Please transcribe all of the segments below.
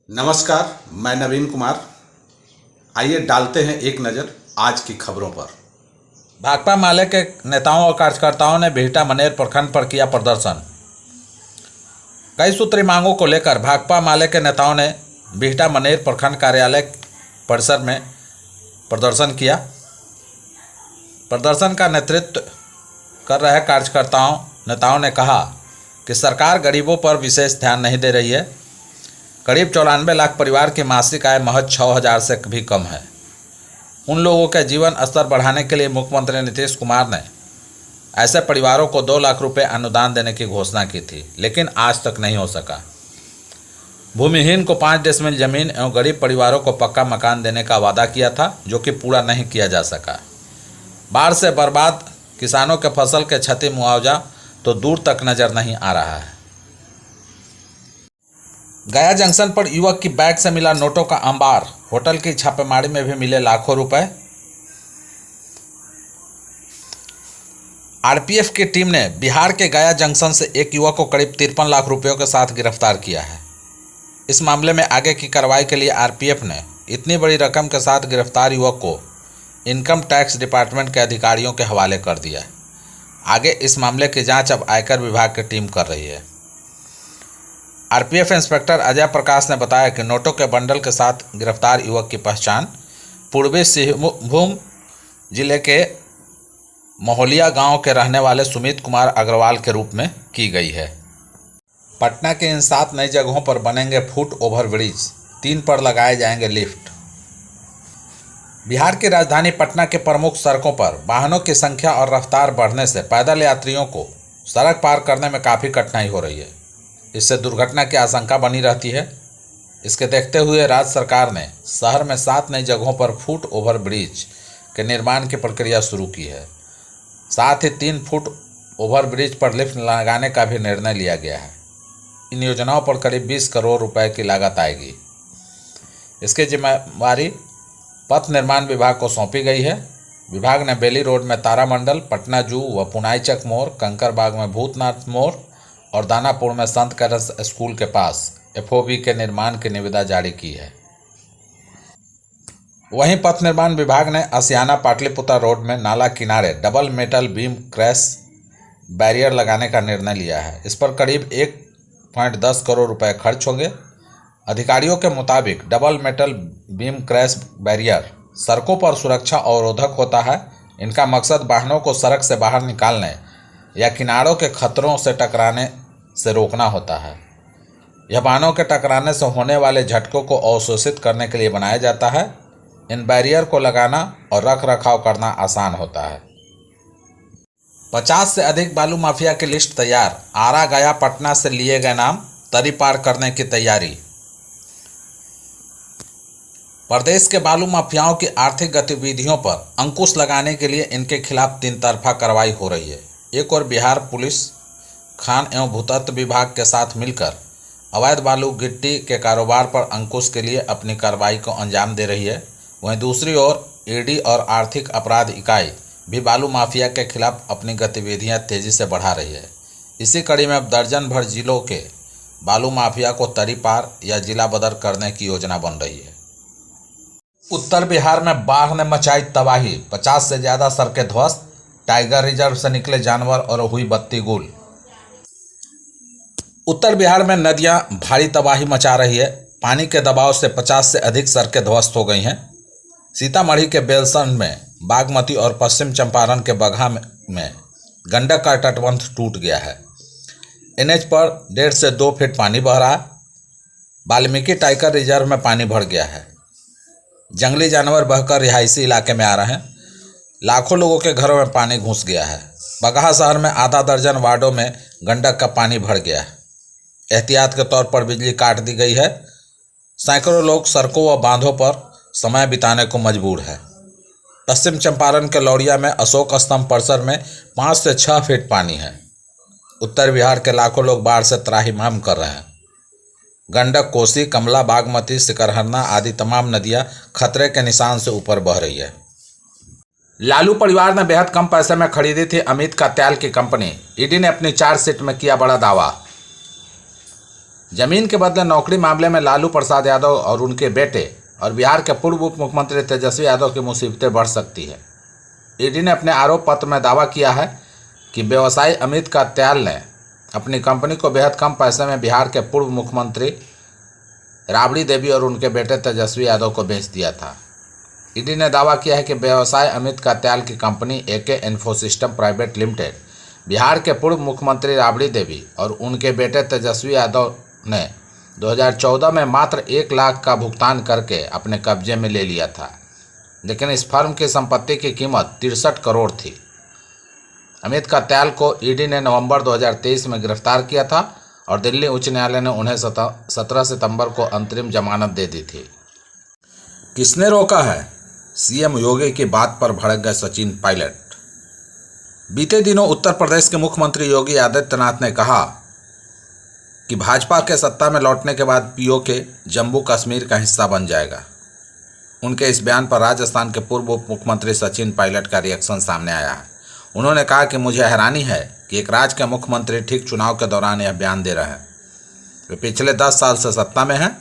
नमस्कार, मैं नवीन कुमार। आइए डालते हैं एक नज़र आज की खबरों पर। भाकपा माले के नेताओं और कार्यकर्ताओं ने बिहटा मनेर प्रखंड पर किया प्रदर्शन। कई सूत्री मांगों को लेकर भाकपा माले के नेताओं ने बिहटा मनेर प्रखंड कार्यालय परिसर में प्रदर्शन किया। प्रदर्शन का नेतृत्व कर रहे कार्यकर्ताओं नेताओं ने कहा कि सरकार गरीबों पर विशेष ध्यान नहीं दे रही है। करीब 94 लाख परिवार की मासिक आय महज 6,000 से भी कम है। उन लोगों के जीवन स्तर बढ़ाने के लिए मुख्यमंत्री नीतीश कुमार ने ऐसे परिवारों को 2 लाख रुपए अनुदान देने की घोषणा की थी, लेकिन आज तक नहीं हो सका। भूमिहीन को 5 डेसिमल जमीन एवं गरीब परिवारों को पक्का मकान देने का वादा किया था, जो कि पूरा नहीं किया जा सका। बाढ़ से बर्बाद किसानों के फसल के क्षति मुआवजा तो दूर तक नजर नहीं आ रहा है। गया जंक्शन पर युवक की बैग से मिला नोटों का अंबार। होटल की छापेमारी में भी मिले लाखों रुपए। आरपीएफ की टीम ने बिहार के गया जंक्शन से एक युवक को करीब 53 लाख रुपयों के साथ गिरफ्तार किया है। इस मामले में आगे की कार्रवाई के लिए आरपीएफ ने इतनी बड़ी रकम के साथ गिरफ्तार युवक को इनकम टैक्स डिपार्टमेंट के अधिकारियों के हवाले कर दिया। आगे इस मामले की जांच अब आयकर विभाग की टीम कर रही है। आरपीएफ इंस्पेक्टर अजय प्रकाश ने बताया कि नोटों के बंडल के साथ गिरफ्तार युवक की पहचान पूर्वी सिंहभूम जिले के मोहलिया गांव के रहने वाले सुमित कुमार अग्रवाल के रूप में की गई है। पटना के इन 7 नई जगहों पर बनेंगे फुट ओवर ब्रिज, 3 पर लगाए जाएंगे लिफ्ट। बिहार की राजधानी पटना के प्रमुख सड़कों पर वाहनों की संख्या और रफ्तार बढ़ने से पैदल यात्रियों को सड़क पार करने में काफ़ी कठिनाई हो रही है। इससे दुर्घटना की आशंका बनी रहती है। इसके देखते हुए राज्य सरकार ने शहर में 7 नई जगहों पर फुट ओवर ब्रिज के निर्माण की प्रक्रिया शुरू की है। साथ ही 3 फुट ओवर ब्रिज पर लिफ्ट लगाने का भी निर्णय लिया गया है। इन योजनाओं पर करीब 20 करोड़ रुपए की लागत आएगी। इसकी जिम्मेवारी पथ निर्माण विभाग को सौंपी गई है। विभाग ने बेली रोड में तारामंडल, पटना जू व पुनाईचक मोड़, कंकरबाग में भूतनाथ मोड़ और दानापुर में संत कैरस स्कूल के पास एफओबी के निर्माण की निविदा जारी की है। वहीं पथ निर्माण विभाग ने असियाना पाटलिपुत्र रोड में नाला किनारे double metal beam crash barrier लगाने का निर्णय लिया है। इस पर करीब 1.10 करोड़ रुपए खर्च होंगे। अधिकारियों के मुताबिक double metal beam crash barrier सड़कों पर सुरक्षा अवरोधक होता है। इनका मकसद वाहनों को सड़क से बाहर निकालने या किनारों के खतरों से टकराने से रोकना होता है। यह वाहनों के टकराने से होने वाले झटकों को अवशोषित करने के लिए बनाया जाता है। इन बैरियर को लगाना और रख रखाव करना आसान होता है। 50 से अधिक बालू माफिया की लिस्ट तैयार। आरा, गया, पटना से लिए गए नाम। तरी पार करने की तैयारी। प्रदेश के बालू माफियाओं की आर्थिक गतिविधियों पर अंकुश लगाने के लिए इनके खिलाफ 3 तरफा कार्रवाई हो रही है। एक और बिहार पुलिस खान एवं भूतत्व विभाग के साथ मिलकर अवैध बालू गिट्टी के कारोबार पर अंकुश के लिए अपनी कार्रवाई को अंजाम दे रही है। वहीं दूसरी ओर ईडी और आर्थिक अपराध इकाई भी बालू माफिया के खिलाफ अपनी गतिविधियां तेजी से बढ़ा रही है। इसी कड़ी में अब दर्जन भर जिलों के बालू माफिया को तरी पार या जिला बदर करने की योजना बन रही है। उत्तर बिहार में बाढ़ ने मचाई तबाही। 50 से ज़्यादा सड़कें ध्वस्त। टाइगर रिजर्व से निकले जानवर और हुई बत्ती गुल। उत्तर बिहार में नदियां भारी तबाही मचा रही है। पानी के दबाव से 50 से अधिक सड़कें ध्वस्त हो गई हैं। सीतामढ़ी के बेलसंड में, बागमती और पश्चिम चंपारण के बगहा में गंडक का तटबंध टूट गया है। एनएच पर 1.5 से 2 फीट पानी बह रहा है। वाल्मीकि टाइगर रिजर्व में पानी भर गया है। जंगली जानवर बहकर रिहायशी इलाके में आ रहे हैं। लाखों लोगों के घरों में पानी घुस गया है। बगहा शहर में आधा दर्जन वार्डों में गंडक का पानी भर गया है। एहतियात के तौर पर बिजली काट दी गई है। सैकड़ों लोग सड़कों व बांधों पर समय बिताने को मजबूर है। पश्चिम चंपारण के लौरिया में अशोक स्तंभ परिसर में 5 से 6 फीट पानी है। उत्तर बिहार के लाखों लोग बाढ़ से त्राहिमाम कर रहे हैं। गंडक, कोसी, कमला, बागमती, सिकरहरना आदि तमाम नदियां खतरे के निशान से ऊपर बह रही है। लालू परिवार ने बेहद कम पैसे में खरीदी थी अमित कात्याल की कंपनी। ईडी ने अपनी चार्जशीट में किया बड़ा दावा। जमीन के बदले नौकरी मामले में लालू प्रसाद यादव और उनके बेटे और बिहार के पूर्व उप मुख्यमंत्री तेजस्वी यादव की मुसीबतें बढ़ सकती है। ईडी ने अपने आरोप पत्र में दावा किया है कि व्यवसायी अमित कात्याल ने अपनी कंपनी को बेहद कम पैसे में बिहार के पूर्व मुख्यमंत्री राबड़ी देवी और उनके बेटे तेजस्वी यादव को बेच दिया था। ईडी ने दावा किया है कि व्यवसायी अमित कात्याल की कंपनी एके इन्फोसिस्टम प्राइवेट लिमिटेड बिहार के पूर्व मुख्यमंत्री राबड़ी देवी और उनके बेटे तेजस्वी यादव ने 2014 में मात्र 1 लाख का भुगतान करके अपने कब्जे में ले लिया था, लेकिन इस फर्म की संपत्ति की कीमत 63 करोड़ थी। अमित कात्याल को ईडी ने नवंबर 2023 में गिरफ्तार किया था और दिल्ली उच्च न्यायालय ने उन्हें 17 सितंबर को अंतरिम जमानत दे दी थी। किसने रोका है? सीएम योगी की बात पर भड़क गए सचिन पायलट। बीते दिनों उत्तर प्रदेश के मुख्यमंत्री योगी आदित्यनाथ ने कहा कि भाजपा के सत्ता में लौटने के बाद पीओके जम्मू कश्मीर का हिस्सा बन जाएगा। उनके इस बयान पर राजस्थान के पूर्व उप मुख्यमंत्री सचिन पायलट का रिएक्शन सामने आया है। उन्होंने कहा कि मुझे हैरानी है कि एक राज्य के मुख्यमंत्री ठीक चुनाव के दौरान यह बयान दे रहे हैं। वे पिछले 10 साल से सत्ता में हैं।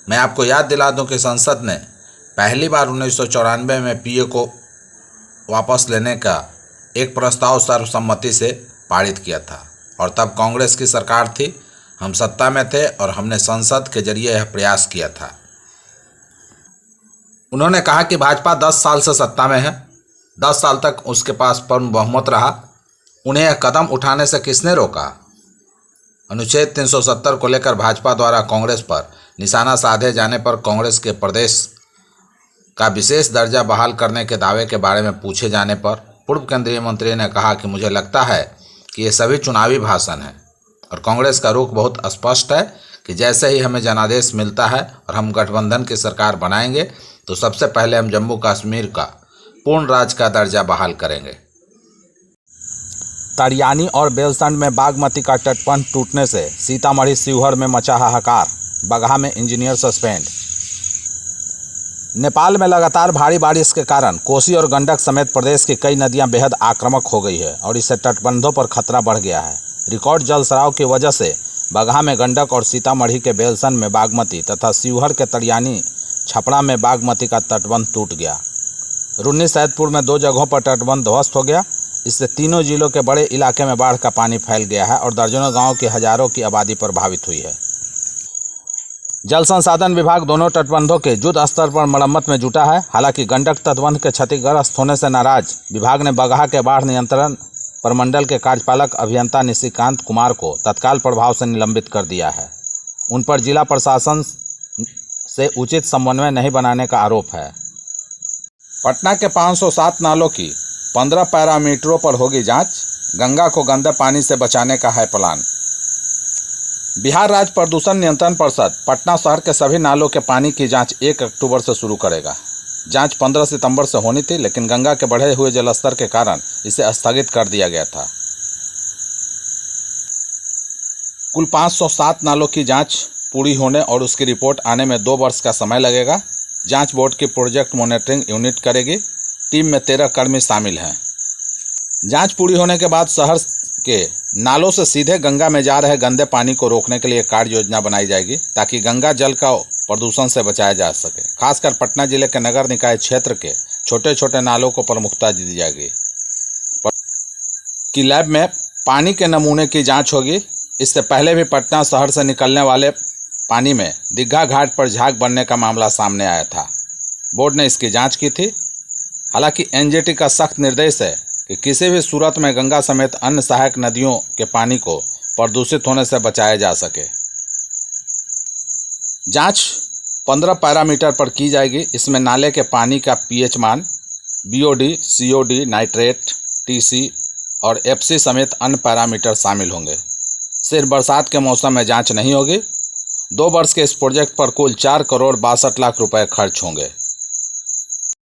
मैं आपको याद दिला दूं कि संसद ने पहली बार 1994 में पीओ को वापस लेने का एक प्रस्ताव सर्वसम्मति से पारित किया था और तब कांग्रेस की सरकार थी। हम सत्ता में थे और हमने संसद के जरिए यह प्रयास किया था। उन्होंने कहा कि भाजपा 10 साल से सत्ता में है, 10 साल तक उसके पास पूर्ण बहुमत रहा। उन्हें यह कदम उठाने से किसने रोका? अनुच्छेद 370 को लेकर भाजपा द्वारा कांग्रेस पर निशाना साधे जाने पर कांग्रेस के प्रदेश का विशेष दर्जा बहाल करने के दावे के बारे में पूछे जाने पर पूर्व केंद्रीय मंत्री ने कहा कि मुझे लगता है कि ये सभी चुनावी भाषण हैं और कांग्रेस का रुख बहुत स्पष्ट है कि जैसे ही हमें जनादेश मिलता है और हम गठबंधन की सरकार बनाएंगे तो सबसे पहले हम जम्मू कश्मीर का पूर्ण राज्य का दर्जा बहाल करेंगे। तरियानी और बेलसंड में बागमती का तटबंध टूटने से सीतामढ़ी शिवहर में मचा हाहाकार, बगहा में इंजीनियर सस्पेंड। नेपाल में लगातार भारी बारिश के कारण कोसी और गंडक समेत प्रदेश की कई नदियां बेहद आक्रामक हो गई है और इससे तटबंधों पर खतरा बढ़ गया है। रिकॉर्ड जलस्राव की वजह से बगहा में गंडक और सीतामढ़ी के बेलसंड में बागमती तथा शिवहर के तरियानी छपड़ा में बागमती का तटबंध टूट गया। रुन्नी सैदपुर में 2 जगहों पर तटबंध ध्वस्त हो गया। इससे तीनों जिलों के बड़े इलाके में बाढ़ का पानी फैल गया है और दर्जनों गांवों की हजारों की आबादी प्रभावित हुई है। जल संसाधन विभाग दोनों तटबंधों के युद्ध स्तर पर मरम्मत में जुटा है। हालांकि गंडक तटबंध के क्षतिग्रस्त होने से नाराज विभाग ने बगहा के बाढ़ नियंत्रण प्रमंडल के कार्यपालक अभियंता निशिकांत कुमार को तत्काल प्रभाव से निलंबित कर दिया है। उन पर जिला प्रशासन से उचित समन्वय नहीं बनाने का आरोप है। पटना के 507 नालों की 15 पैरामीटरों पर होगी जांच। गंगा को गंदे पानी से बचाने का है प्लान। बिहार राज्य प्रदूषण नियंत्रण परिषद पटना शहर के सभी नालों के पानी की जांच 1 अक्टूबर से शुरू करेगा। जांच 15 सितंबर से होनी थी, लेकिन गंगा के बढ़े हुए जलस्तर के कारण इसे स्थगित कर दिया गया था। कुल 507 नालों की जांच पूरी होने और उसकी रिपोर्ट आने में 2 वर्ष का समय लगेगा। जांच बोर्ड की प्रोजेक्ट मॉनिटरिंग यूनिट करेगी। टीम में 13 कर्मी शामिल हैं। जांच पूरी होने के बाद शहर के नालों से सीधे गंगा में जा रहे गंदे पानी को रोकने के लिए कार्य योजना बनाई जाएगी ताकि गंगा जल का प्रदूषण से बचाया जा सके। खासकर पटना जिले के नगर निकाय क्षेत्र के छोटे छोटे नालों को प्रमुखता दी जाएगी। कि लैब में पानी के नमूने की जांच होगी। इससे पहले भी पटना शहर से निकलने वाले पानी में दीघा घाट पर झाग बनने का मामला सामने आया था। बोर्ड ने इसकी जांच की थी। हालांकि एनजीटी का सख्त निर्देश है कि किसी भी सूरत में गंगा समेत अन्य सहायक नदियों के पानी को प्रदूषित होने से बचाया जा सके। जांच 15 पैरामीटर पर की जाएगी। इसमें नाले के पानी का पीएच मान, बीओडी, सीओडी, नाइट्रेट, टीसी और एफसी समेत अन्य पैरामीटर शामिल होंगे। सिर्फ बरसात के मौसम में जांच नहीं होगी। 2 वर्ष के इस प्रोजेक्ट पर कुल 4 करोड़ 62 लाख रुपए खर्च होंगे।